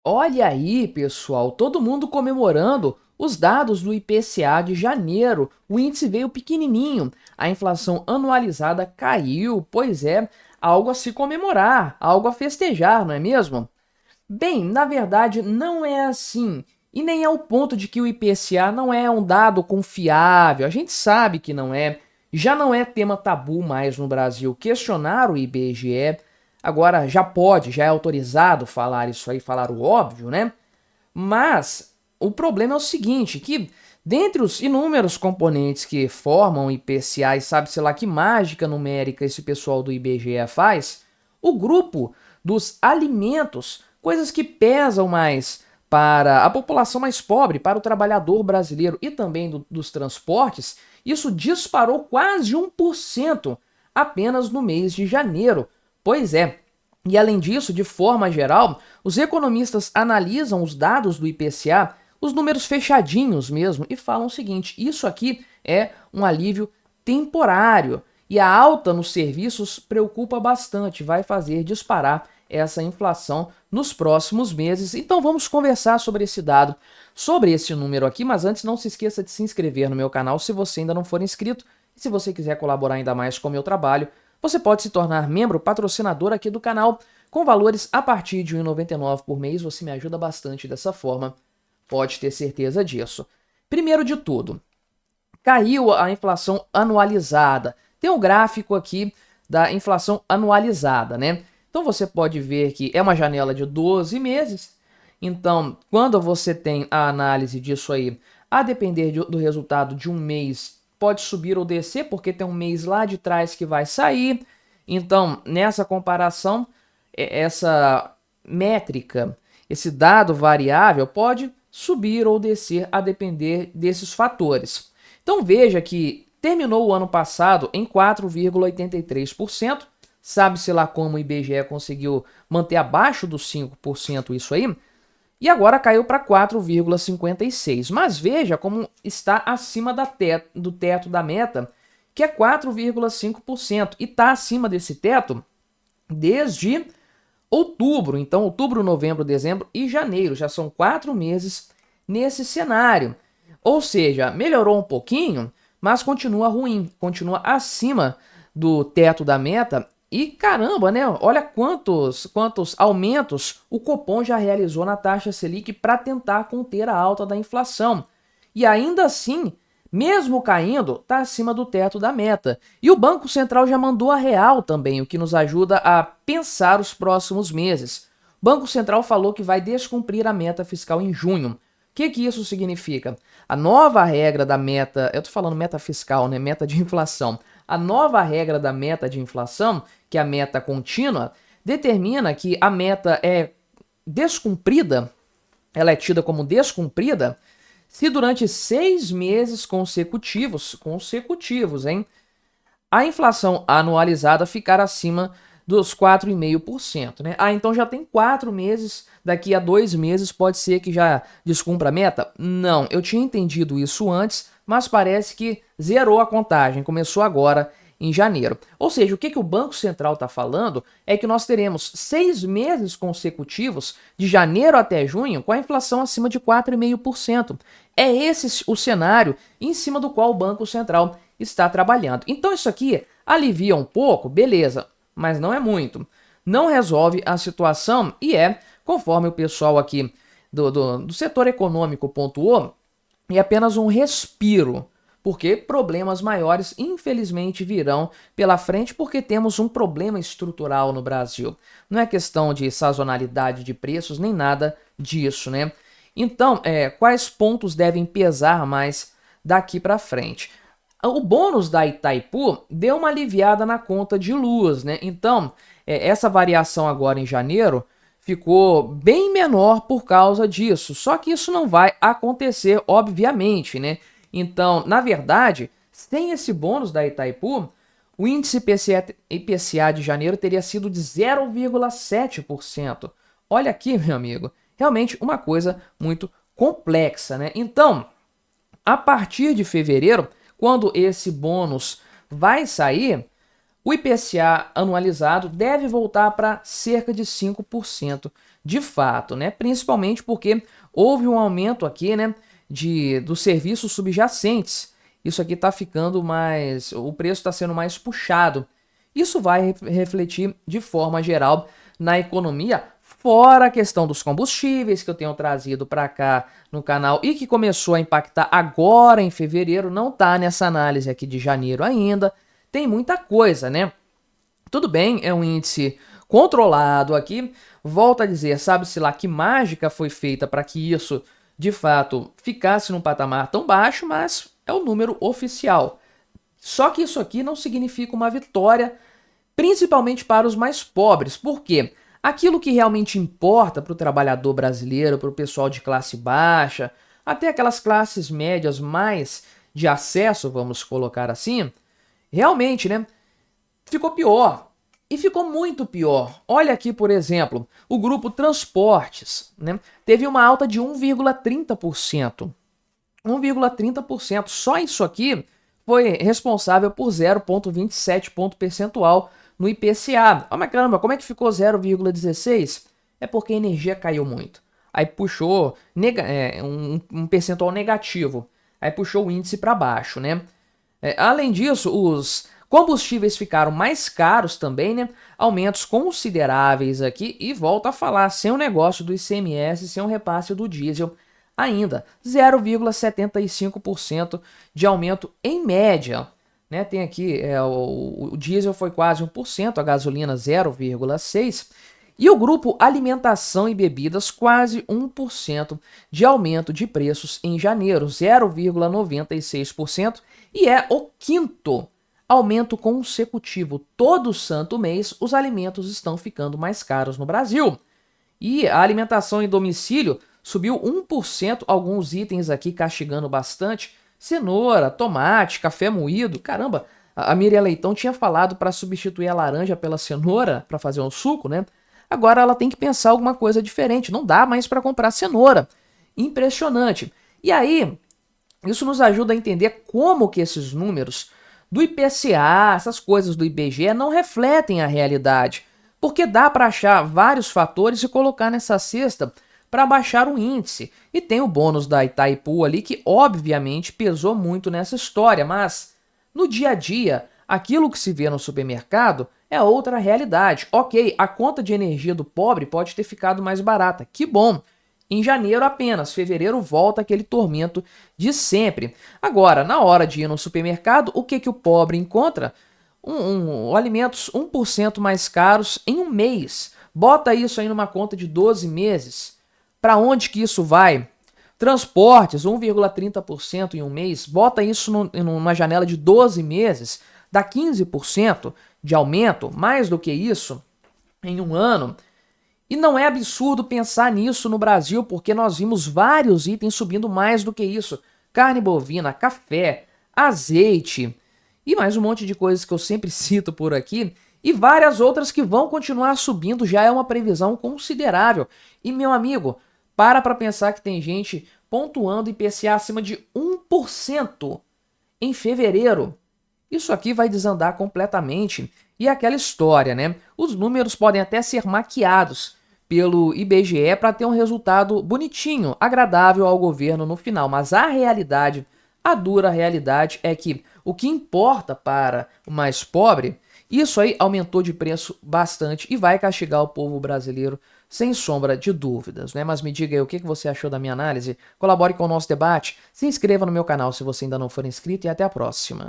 Olha aí, pessoal, todo mundo comemorando os dados do IPCA de janeiro. O índice veio pequenininho, a inflação anualizada caiu, pois é, algo a se comemorar, algo a festejar, não é mesmo? Bem, na verdade, não é assim. E nem é o ponto de que o IPCA não é um dado confiável. A gente sabe que não é. Já não é tema tabu mais no Brasil questionar o IBGE. Agora já pode, já é autorizado falar isso aí, falar o óbvio, né? Mas o problema é o seguinte, que dentre os inúmeros componentes que formam o IPCA e sabe-se lá que mágica numérica esse pessoal do IBGE faz, o grupo dos alimentos, coisas que pesam mais para a população mais pobre, para o trabalhador brasileiro e também dos transportes, isso disparou quase 1% apenas no mês de janeiro. Pois é, e além disso, de forma geral, os economistas analisam os dados do IPCA, os números fechadinhos mesmo, e falam o seguinte: isso aqui é um alívio temporário. E a alta nos serviços preocupa bastante, vai fazer disparar essa inflação nos próximos meses. Então vamos conversar sobre esse dado, sobre esse número aqui, mas antes não se esqueça de se inscrever no meu canal se você ainda não for inscrito. E se você quiser colaborar ainda mais com o meu trabalho, você pode se tornar membro patrocinador aqui do canal com valores a partir de R$ 1,99 por mês. Você me ajuda bastante dessa forma, pode ter certeza disso. Primeiro de tudo, caiu a inflação anualizada. Tem um gráfico aqui da inflação anualizada, né? Então você pode ver que é uma janela de 12 meses. Então, quando você tem a análise disso aí, a depender do resultado de um mês, pode subir ou descer, porque tem um mês lá de trás que vai sair. Então, nessa comparação, essa métrica, esse dado variável, pode subir ou descer a depender desses fatores. Então veja que terminou o ano passado em 4,83%. Sabe-se lá como o IBGE conseguiu manter abaixo dos 5% isso aí. E agora caiu para 4,56%. Mas veja como está acima do teto da meta, que é 4,5%. E está acima desse teto desde outubro. Então, outubro, novembro, dezembro e janeiro. Já são 4 meses nesse cenário. Ou seja, melhorou um pouquinho, mas continua ruim, continua acima do teto da meta. E caramba, né? Olha quantos aumentos o Copom já realizou na taxa Selic para tentar conter a alta da inflação. E ainda assim, mesmo caindo, está acima do teto da meta. E o Banco Central já mandou a real também, o que nos ajuda a pensar os próximos meses. O Banco Central falou que vai descumprir a meta fiscal em junho. O que isso significa? A nova regra da meta, eu tô falando meta fiscal, né? Meta de inflação. A nova regra da meta de inflação, que é a meta contínua, determina que a meta é descumprida, ela é tida como descumprida, se durante 6 meses consecutivos, hein, a inflação anualizada ficar acima dos 4,5%, né? Ah, então já tem 4 meses, daqui a 2 meses pode ser que já descumpra a meta? Não, eu tinha entendido isso antes, mas parece que zerou a contagem, começou agora em janeiro. Ou seja, o que o Banco Central está falando é que nós teremos 6 meses consecutivos, de janeiro até junho, com a inflação acima de 4,5%. É esse o cenário em cima do qual o Banco Central está trabalhando. Então isso aqui alivia um pouco, beleza, mas não é muito. Não resolve a situação e é, conforme o pessoal aqui do setor econômico pontuou, é apenas um respiro, porque problemas maiores infelizmente virão pela frente, porque temos um problema estrutural no Brasil. Não é questão de sazonalidade de preços nem nada disso, né? Então, quais pontos devem pesar mais daqui para frente? O bônus da Itaipu deu uma aliviada na conta de luz, né? Então, essa variação agora em janeiro ficou bem menor por causa disso. Só que isso não vai acontecer, obviamente, né? Então, na verdade, sem esse bônus da Itaipu, o índice IPCA de janeiro teria sido de 0,7%. Olha aqui, meu amigo, realmente uma coisa muito complexa, né? Então, a partir de fevereiro, quando esse bônus vai sair, o IPCA anualizado deve voltar para cerca de 5% de fato, né? Principalmente porque houve um aumento aqui, né, dos serviços subjacentes. Isso aqui está ficando mais, o preço está sendo mais puxado. Isso vai refletir de forma geral na economia, fora a questão dos combustíveis que eu tenho trazido para cá no canal e que começou a impactar agora em fevereiro, não está nessa análise aqui de janeiro ainda. Tem muita coisa, né? Tudo bem, é um índice controlado aqui. Volto a dizer, sabe-se lá que mágica foi feita para que isso, de fato, ficasse num patamar tão baixo, mas é o número oficial. Só que isso aqui não significa uma vitória, principalmente para os mais pobres. Por quê? Aquilo que realmente importa para o trabalhador brasileiro, para o pessoal de classe baixa, até aquelas classes médias mais de acesso, vamos colocar assim, realmente, né, ficou pior. E ficou muito pior. Olha aqui, por exemplo, o grupo transportes, né, teve uma alta de 1,30%. 1,30%. Só isso aqui foi responsável por 0,27 ponto percentual no IPCA. Ah, mas caramba, como é que ficou 0,16? É porque a energia caiu muito. Aí puxou um percentual negativo. Aí puxou o índice para baixo, né? Além disso, os combustíveis ficaram mais caros também, né? Aumentos consideráveis aqui. E volto a falar, sem o negócio do ICMS, sem o repasse do diesel, ainda 0,75% de aumento em média. Né? Tem aqui, o diesel foi quase 1%, a gasolina 0,6%, e o grupo alimentação e bebidas quase 1% de aumento de preços em janeiro, 0,96%, e é o quinto aumento consecutivo. Todo santo mês os alimentos estão ficando mais caros no Brasil. E a alimentação em domicílio subiu 1%, alguns itens aqui castigando bastante. Cenoura, tomate, café moído. Caramba, a Miriam Leitão tinha falado para substituir a laranja pela cenoura para fazer um suco, né? Agora ela tem que pensar alguma coisa diferente. Não dá mais para comprar cenoura. Impressionante. E aí, isso nos ajuda a entender como que esses números do IPCA, essas coisas do IBGE, não refletem a realidade. Porque dá para achar vários fatores e colocar nessa cesta para baixar o índice. E tem o bônus da Itaipu ali, que obviamente pesou muito nessa história, mas no dia a dia, aquilo que se vê no supermercado é outra realidade. Ok, a conta de energia do pobre pode ter ficado mais barata, que bom. Em janeiro apenas, fevereiro volta aquele tormento de sempre. Agora, na hora de ir no supermercado, o que o pobre encontra? Alimentos 1% mais caros em um mês. Bota isso aí numa conta de 12 meses. Para onde que isso vai? Transportes, 1,30% em um mês. Bota isso numa janela de 12 meses. Dá 15% de aumento, mais do que isso, em um ano. E não é absurdo pensar nisso no Brasil, porque nós vimos vários itens subindo mais do que isso. Carne bovina, café, azeite e mais um monte de coisas que eu sempre cito por aqui. E várias outras que vão continuar subindo, já é uma previsão considerável. E, meu amigo, para pensar que tem gente pontuando IPCA acima de 1% em fevereiro. Isso aqui vai desandar completamente. E aquela história, né? Os números podem até ser maquiados pelo IBGE para ter um resultado bonitinho, agradável ao governo no final. Mas a realidade, a dura realidade é que o que importa para o mais pobre, isso aí aumentou de preço bastante e vai castigar o povo brasileiro sem sombra de dúvidas, né? Mas me diga aí o que você achou da minha análise, colabore com o nosso debate, se inscreva no meu canal se você ainda não for inscrito e até a próxima.